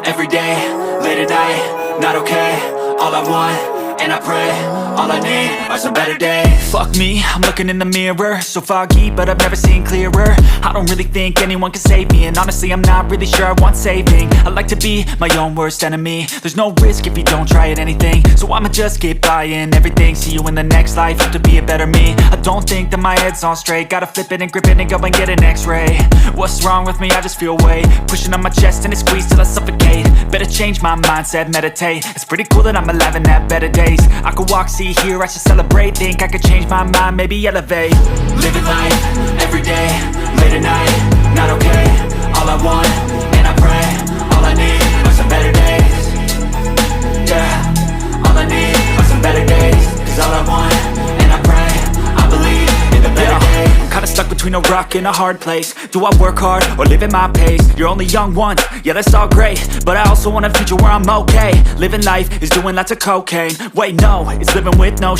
every day, late at night, not okay. All I want, and I pray, all I need are some better days. Fuck me, I'm looking in the mirror, so foggy, but I've never seen clearer. I don't really think anyone can save me, and honestly I'm not really sure I want saving. I like to be my own worst enemy. There's no risk if you don't try at anything, so I'ma just keep buying everything. See you in the next life, have to be a better me. I don't think that my head's on straight, gotta flip it and grip it and go and get an x-ray. What's wrong with me? I just feel weight pushing on my chest and it squeezes till I suffocate. Better change my mindset, meditate. It's pretty cool that I'm alive and have better days. I could walk, see, hear, I should celebrate. Think I could change my mind, maybe elevate. Living life, every day, late at night, not okay. All I want, and I pray, all I need are some better days. Yeah, all I need are some better days. Cause all I want, and I pray, I believe in the better days. I'm kinda stuck between a rock and a hard place. Do I work hard, or live at my pace? You're only young once, yeah that's all great, but I also want a future where I'm okay. Living life is doing lots of cocaine. Wait no, it's living with no